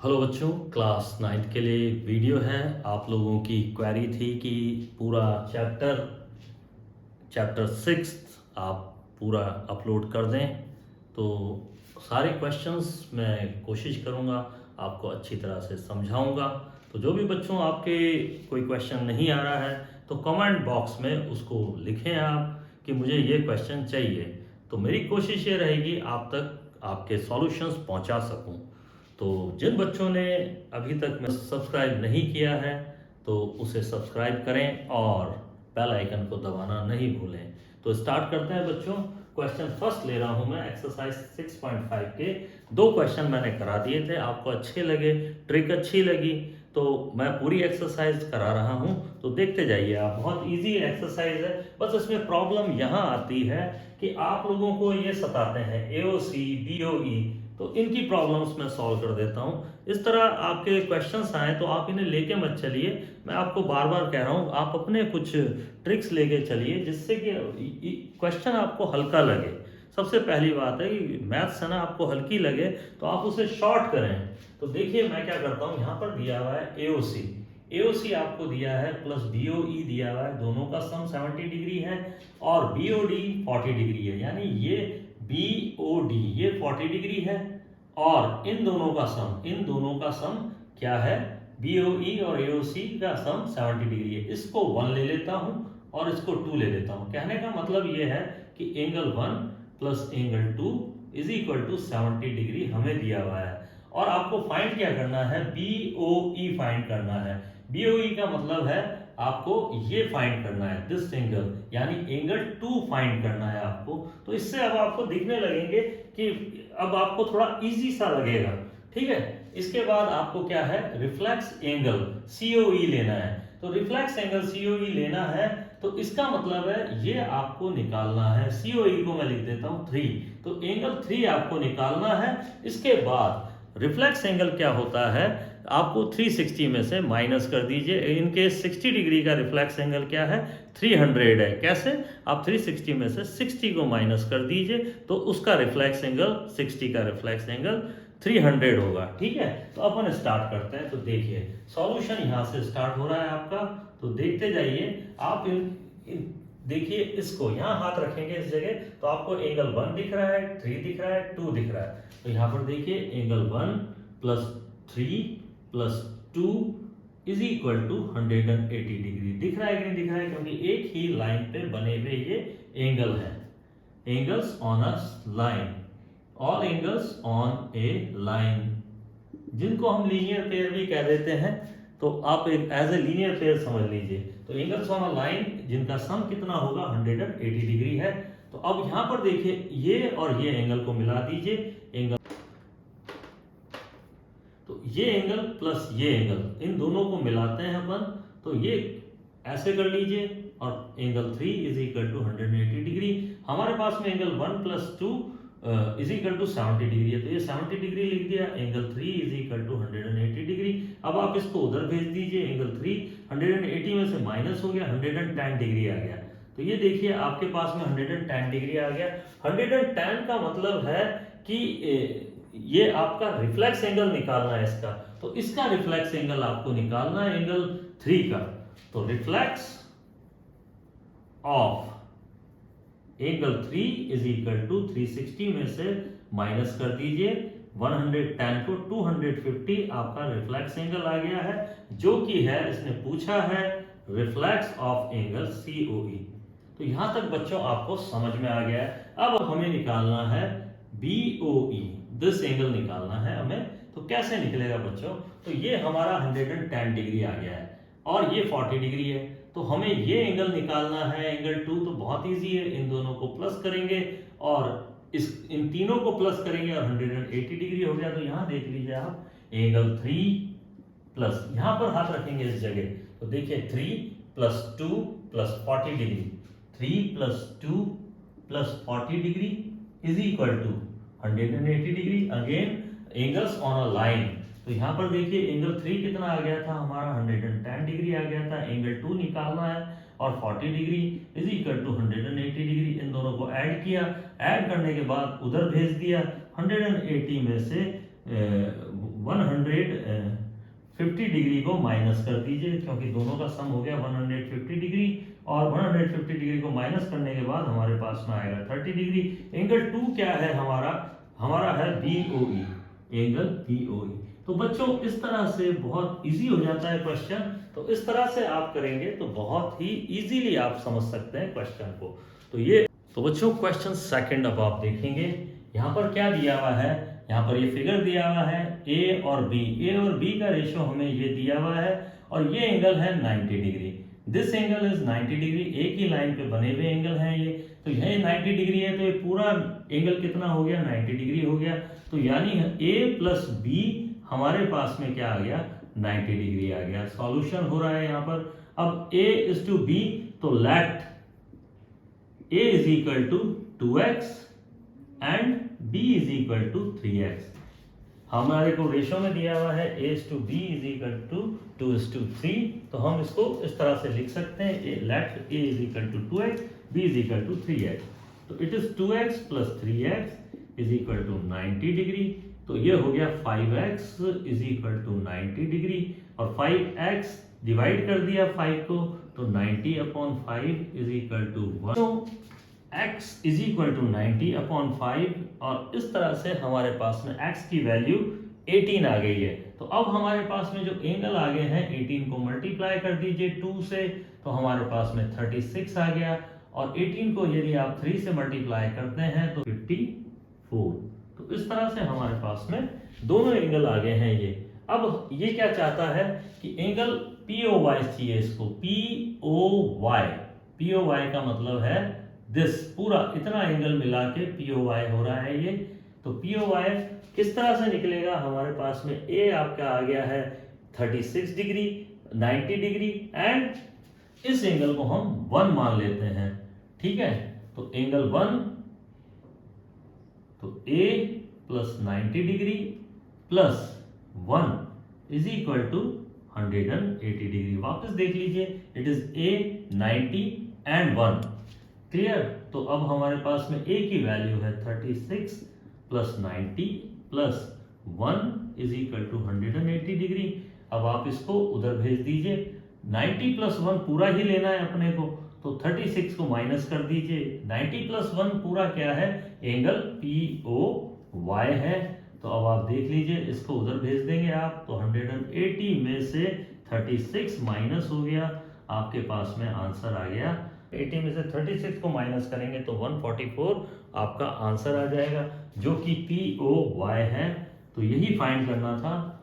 Hello बच्चों, class 9th के लिए वीडियो है। आप लोगों की क्वेरी थी कि पूरा चैप्टर 6 आप पूरा अपलोड कर दें। तो सारे क्वेश्चंस मैं कोशिश करूंगा आपको अच्छी तरह से समझाऊंगा। तो जो भी बच्चों आपके कोई क्वेश्चन नहीं आ रहा है तो कमेंट बॉक्स में उसको लिखें आप कि मुझे ये क्वेश्चन चाहिए। तो मेरी कोशिश ये रहेगी आप तक आपके सॉल्यूशंस पहुंचा सकूं। तो जिन बच्चों ने अभी तक सब्सक्राइब नहीं किया है तो उसे सब्सक्राइब करें और बेल आइकन को दबाना नहीं भूलें। तो स्टार्ट करते हैं बच्चों। क्वेश्चन फर्स्ट ले रहा हूं मैं एक्सरसाइज 6.5 के। दो क्वेश्चन मैंने करा दिए थे, आपको अच्छे लगे, ट्रिक अच्छी लगी तो मैं पूरी एक्सरसाइज करा रहा हूं। तो देखते जाइए आप, बहुत इजी एक्सरसाइज है। बस इसमें प्रॉब्लम यहां आती है कि आप लोगों को ये सताते हैं एओसी बीओई, तो इनकी प्रॉब्लम्स मैं सॉल्व कर देता हूं। इस तरह आपके क्वेश्चंस आए तो आप इन्हें लेके मत चलिए, मैं आपको बार बार कह रहा हूं आप अपने कुछ ट्रिक्स लेके चलिए जिससे कि क्वेश्चन आपको हल्का लगे। सबसे पहली बात है कि मैथ्स है ना, आपको हल्की लगे तो आप उसे शॉर्ट करें। तो देखिए मैं क्या करता हूं, यहाँ पर दिया हुआ है एओसी, एओसी आपको दिया है प्लस बीओई दिया हुआ है, दोनों का सम 70 डिग्री है और बीओडी 40 डिग्री है, यानी ये BOD ये 40 डिग्री है और इन दोनों का सम क्या है, BOE और AOC का सम 70 डिग्री है। इसको 1 ले लेता हूं और इसको 2 ले लेता हूं। कहने का मतलब ये है कि angle 1 plus angle 2 is equal to 70 degree हमें दिया हुआ है। और आपको फाइंड क्या करना है, BOE फाइंड करना है। BOE का मतलब है आपको ये फाइंड करना है, दिस एंगल, यानी एंगल 2 फाइंड करना है आपको। तो इससे अब आपको दिखने लगेंगे कि अब आपको थोड़ा इजी सा लगेगा, ठीक है। इसके बाद आपको क्या है, रिफ्लेक्स एंगल COE लेना है। तो रिफ्लेक्स एंगल COE लेना है तो इसका मतलब है ये आपको निकालना है। COE को मैं लिख देता हूं 3, तो एंगल 3 आपको निकालना है। इसके बाद रिफ्लेक्स एंगल क्या होता है, आपको 360 में से माइनस कर दीजिए। इनके 60 डिग्री का रिफ्लेक्स एंगल क्या है, 300 है। कैसे, आप 360 में से 60 को माइनस कर दीजिए तो उसका रिफ्लेक्स एंगल 60 का रिफ्लेक्स एंगल 300 होगा, ठीक है। तो अपन स्टार्ट करते हैं। तो देखिए सॉल्यूशन यहां से स्टार्ट हो रहा है आपका, तो देखते जाइए आप। देखिए इसको यहाँ हाथ रखेंगे इस जगह तो आपको एंगल 1 दिख रहा है, 3 दिख रहा है, 2 दिख रहा है। तो यहाँ पर देखिए angle 1 plus 3 plus 2 is equal to 180 degree. दिख रहा है कि नहीं दिख रहा है, क्योंकि एक ही लाइन पे बने हुए ये एंगल है। Angles on a line, all angles on A line, जिनको हम लीनियर पेयर भी कह देते हैं, तो आप एक एज ए लीनियर पेयर समझ लीजिए। तो एंगल्स ऑन अ लाइन जिनका सम कितना होगा, 180 डिग्री है। तो अब यहां पर देखिए ये और ये एंगल को मिला दीजिए, एंगल, तो ये एंगल प्लस ये एंगल, इन दोनों को मिलाते हैं अपन। तो ये ऐसे कर लीजिए और angle 3 is equal to 180 degree. हमारे पास में angle 1 plus 2 is equal to 70 degree है, तो ये 70 डिग्री लिख दिया। Angle 3 is equal to 180 degree. अब आप इसको उधर भेज दीजिए, एंगल 3 180 में से माइनस हो गया, 110 डिग्री आ गया। तो ये देखिए आपके पास में 110 डिग्री आ गया। 110 का मतलब है कि ये आपका रिफ्लेक्स एंगल निकालना है इसका। तो इसका रिफ्लेक्स एंगल आपको निकालना है एंगल 3 का। तो reflex of angle 3 is equal to 360 में से माइनस कर दीजिए 110 को 250, आपका रिफ्लेक्स एंगल आ गया है, जो कि है इसने पूछा है रिफ्लेक्स ऑफ एंगल COE। तो यहां तक बच्चों आपको समझ में आ गया है। अब हमें निकालना है BOE, दिस एंगल निकालना है हमें। तो कैसे निकलेगा बच्चों, तो ये हमारा 110 डिग्री आ गया है और ये 40 डिग्री है। तो हमें ये एंगल निकालना है एंगल 2, तो बहुत इजी है, इन दोनों को प्लस करेंगे और इन तीनों को प्लस करेंगे और 180 डिग्री हो गया। तो यहां देख लीजिए आप, एंगल 3 प्लस, यहां पर हाथ रखेंगे इस जगह, तो देखिए 3 plus 2 plus 40 degree, 3 plus 2 plus 40 degree is equal to 180 degree. Again angles on a line, तो यहां पर देखिए एंगल 3 कितना आ गया था हमारा, 110 डिग्री आ गया था। एंगल 2 निकालना है और 40 degree is equal to 180 degree. इन दोनों को ऐड किया, ऐड करने के बाद उधर भेज दिया। 180 में से 110 150 डिग्री को माइनस कर दीजिए, क्योंकि दोनों का सम हो गया 150 डिग्री, और 150 डिग्री को माइनस करने के बाद हमारे पास में आएगा 30 डिग्री। एंगल 2 क्या है हमारा है BOE, एंगल BOE। तो बच्चों इस तरह से बहुत इजी हो जाता है क्वेश्चन। तो इस तरह से आप करेंगे तो बहुत ही इजीली आप समझ सकते हैं क्वेश्चन को। तो बच्चों क्वेश्चन सेकंड अब आप देखेंगे, यहाँ पर क्या दिया हुआ है, यहाँ पर ये फिगर दिया हुआ है A और B का रेशियो हमें ये दिया हुआ है, और ये एंगल है 90 degree. This angle is 90 degree, एक ही लाइन पे बने हुए एंगल हैं ये। तो यह 90 डिग्री है, तो ये पूरा एंगल कितना हो गया, 90 डिग्री हो गया। तो यानी A प्लस B हमारे पास में क्या आ गया, 90 डिग्री आ गया। सॉल्यूशन हो रहा है यहाँ पर। अब A इज टू B, तो let A is equal to 2x and B is equal to 3x। हमारे को रेशो में दिया हुआ है A/B इज इक्वल टू 2:3, तो हम इसको इस तरह से लिख सकते हैं, let A is equal to 2x, B is equal to 3x। तो it is 2x plus 3x is equal to 90 degree. तो ये हो गया 5x is equal to 90 degree, और 5x डिवाइड कर दिया 5 को, तो 90/5 इज इक्वल टू 1। तो x इज इक्वल टू 90/5, और इस तरह से हमारे पास में x की वैल्यू 18 आ गई है। तो अब हमारे पास में जो एंगल आ गए हैं, 18 को मल्टीप्लाई कर दीजिए 2 से, तो हमारे पास में 36 आ गया, और 18 को यदि आप 3 से मल्टीप्लाई करते हैं तो 54। तो इस तरह से हमारे पास में दोनों एंगल आ गए हैं ये। अब ये क्या चाहता है कि एंगल POY चाहिए इसको, POY का मतलब है दिस, पूरा इतना एंगल मिला के POY हो रहा है ये। तो POY किस तरह से निकलेगा, हमारे पास में A आपका आ गया है 36 डिग्री, 90 डिग्री, एंड इस एंगल को हम 1 मान लेते हैं, ठीक है। तो एंगल 1, तो A plus 90 degree plus 1 is equal to 180 degree. वापस देख लीजिए, it is A 90 and 1, clear. तो अब हमारे पास में A की वैल्यू है 36 plus 90 plus 1 is equal to 180 degree. अब आप इसको उधर भेज दीजिए, 90 प्लस 1 पूरा ही लेना है अपने को, तो 36 को माइनस कर दीजिए। 90 प्लस 1 पूरा क्या है, एंगल POY है। तो अब आप देख लीजिए, इसको उधर भेज देंगे आप, तो 180 में से 36 माइनस हो गया, आपके पास में आंसर आ गया। 80 में से 36 को माइनस करेंगे तो 144 आपका आंसर आ जाएगा, जो कि POY है। तो यही फाइंड करना था।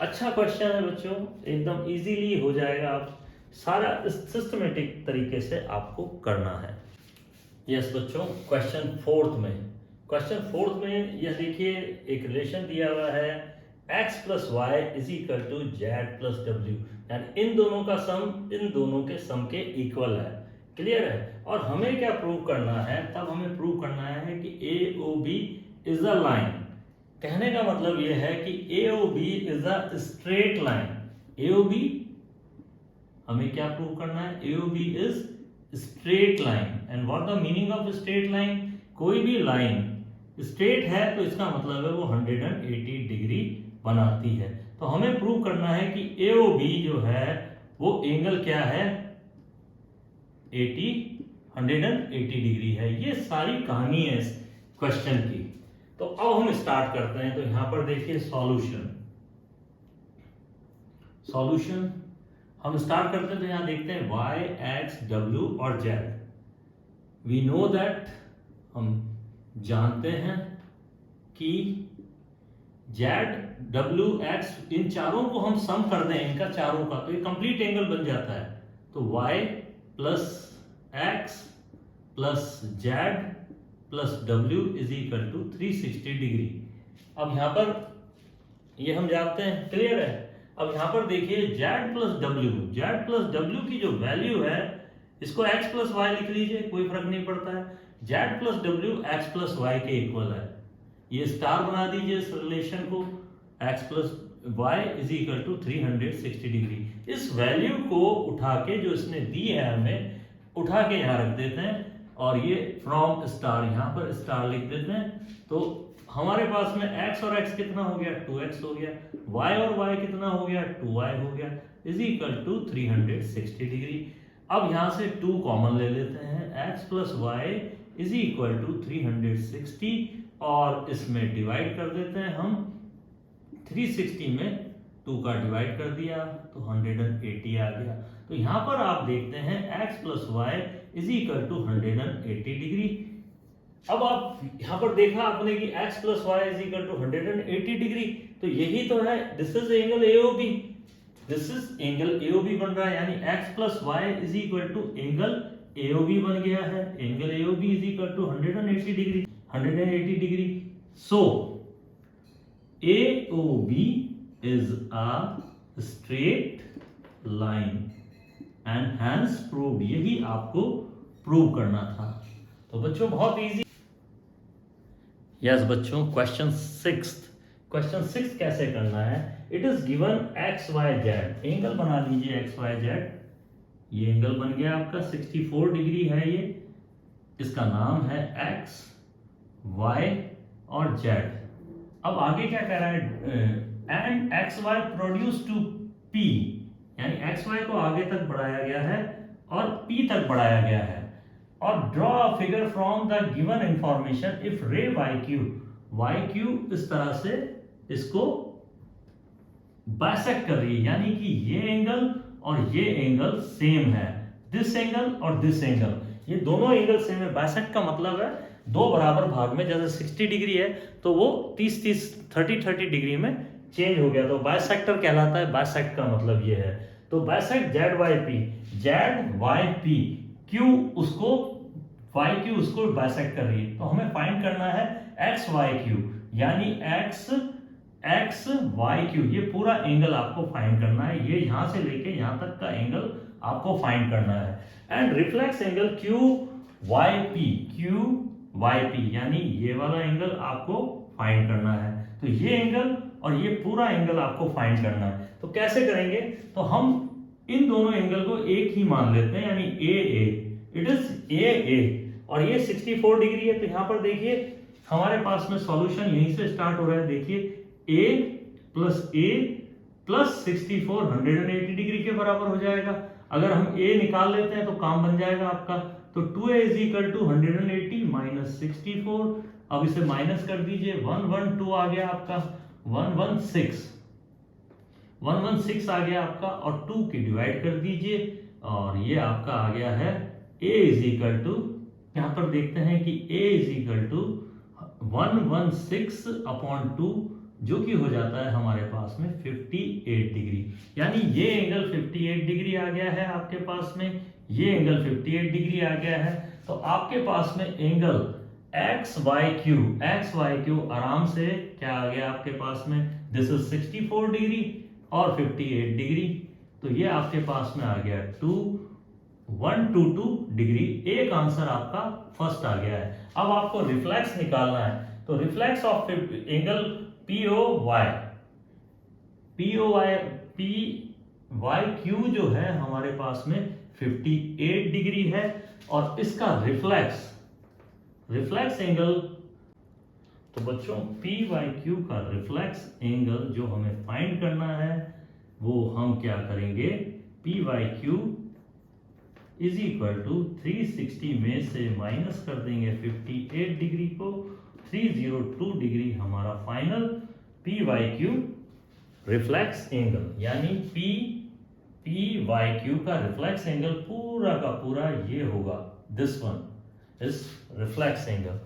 अच्छा क्वेश्चन है बच्चों, एकदम इजीली हो जाएगा। आप सारा सिस्टमेटिक तरीके से आपको करना है। यस बच्चों, क्वेश्चन फोर्थ में यह देखिए, एक रिलेशन दिया हुआ है x plus y is equal to z plus डब्ल्यू, यानी इन दोनों का सम इन दोनों के सम के इक्वल है, क्लियर है। और हमें क्या प्रूव करना है, तब हमें प्रूव करना है कि AOB इज अ लाइन। कहने का मतलब यह है कि AOB is a straight line. AOB हमें क्या प्रूव करना है, AOB is straight line. And what the meaning of straight line, कोई भी लाइन स्ट्रेट है तो इसका मतलब है वो 180 डिग्री बनाती है। तो हमें प्रूव करना है कि AOB जो है वो एंगल क्या है, 180 डिग्री है। ये सारी कहानी है इस क्वेश्चन की। तो अब हम स्टार्ट करते हैं। तो यहां पर देखिए सॉल्यूशन हम स्टार्ट करते हैं। तो यहां देखते हैं y, x, w और z। वी नो दैट, हम जानते हैं कि z, w, x, इन चारों को हम सम कर दें, इनका चारों का, तो ये कंप्लीट एंगल बन जाता है। तो y plus x plus z plus w is equal to 360 degree. अब यहां पर ये हम जानते हैं, क्लियर है। अब यहां पर देखिए z प्लस w की जो वैल्यू है, इसको x प्लस वाई लिख लीजिए, कोई फर्क नहीं पड़ता है। z plus w x plus y के इक्वल है। ये स्टार बना दीजिए इस रिलेशन को, x plus y is equal to 360 degree. इस वैल्यू को उठा के, जो इसने दी है हमें, उठा के यहाँ रख देते हैं, और ये फ्रॉम स्टार, यहाँ पर स्टार लिख देते हैं। तो हमारे पास में x और x कितना हो गया 2x हो गया, y और y कितना हो गया 2y हो गया, इज इक्वल टू 360 डिग्री। अब यहाँ से 2 कॉमन ले लेते हैं, x plus y is equal to 360 और इसमें डिवाइड कर देते हैं हम, 360 में 2 का डिवाइड कर दिया तो 180 आ गया। तो यहाँ पर आप देखते हैं x plus y is equal to 180 degree. अब आप यहाँ पर देखा आपने कि x plus y is equal to 180 degree, तो यही तो है, this is angle AOB, this is angle AOB बन रहा है, यानी x plus y is equal to angle AOB बन गया है। Angle AOB is equal to 180 degree, 180 degree. So AOB is a straight line and hence proved, यही आपको prove करना था। तो बच्चों बहुत इजी। यस बच्चों, क्वेश्चन 6 कैसे करना है, it is given X Y Z, angle बना लीजिए एक्स वाई जेड, ये एंगल बन गया आपका 64 डिग्री है, ये इसका नाम है एक्स वाई और जेड। अब आगे क्या कह रहा है, and X Y produce to P, यानी एक्स वाई को आगे तक बढ़ाया गया है और पी तक बढ़ाया गया है, और draw a figure from the given information if रे वाई क्यू इस तरह से इसको बाइसेक्ट कर रही है, यानी कि ये एंगल और ये एंगल सेम है, दिस एंगल और दिस एंगल, ये दोनों एंगल सेम है। बाइसेक्ट का मतलब है दो बराबर भाग में, जैसे 60 डिग्री है तो वो 30 डिग्री में चेंज हो गया, तो बाइसेक्टर कहलाता है। बाइसेक्ट का मतलब ये है, तो bisect Z Y P, Q उसको वाई क्यू उसको बाइसेक्ट कर रही है, तो हमें फाइंड करना है एक्स वाई क्यू, यानी एक्स वाई क्यू, ये पूरा एंगल आपको फाइंड करना है, ये यहां से लेके यहां तक का एंगल आपको फाइंड करना है। And reflex angle Q Y P, यानी ये वाला एंगल आपको फाइंड करना है, तो ये एंगल और ये पूरा एंगल आपको फाइंड करना है। तो कैसे करेंगे, तो हम इन दोनों एंगल को एक ही मान लेते हैं, यानी इट इज ए, और ये 64 डिग्री है, तो यहां पर देखिए हमारे पास में सॉल्यूशन यहीं से स्टार्ट हो रहा है, देखिए a प्लस 64 180 डिग्री के बराबर हो जाएगा। अगर हम a निकाल लेते हैं तो काम बन जाएगा आपका, तो 2a is equal to 180 minus 64, अब इसे माइनस कर दीजिए, 112 आ गया आपका, 116 आ गया आपका, और 2 की डिवाइड कर दीजिए, और ये आपका आ गया है a इज इक्वल टू, यहां पर देखते हैं कि a इज इक्वल टू 116/2, जो कि हो जाता है हमारे पास में 58 डिग्री, यानी ये एंगल 58 डिग्री आ गया है आपके पास में, ये एंगल 58 डिग्री आ गया है। तो आपके पास में एंगल एक्स वाई क्यू आराम से क्या आ गया आपके पास में, दिस इज 64 डिग्री और 58 डिग्री, तो ये आपके पास में आ गया 122 डिग्री। एक आंसर आपका फर्स्ट आ गया है। अब आपको रिफ्लेक्स निकालना है, तो reflex of angle P Y Q जो है हमारे पास में 58 डिग्री है, और इसका रिफ्लेक्स एंगल, तो बच्चों पी वाई क्यू का रिफ्लेक्स एंगल जो हमें फाइंड करना है, वो हम क्या करेंगे, P Y Q is equal to 360 में से माइनस कर देंगे 58 डिग्री को, 302 डिग्री हमारा final P Y Q reflex angle, यानी पी वाई क्यू का रिफ्लेक्स एंगल पूरा का पूरा ये होगा, this one is reflex angle.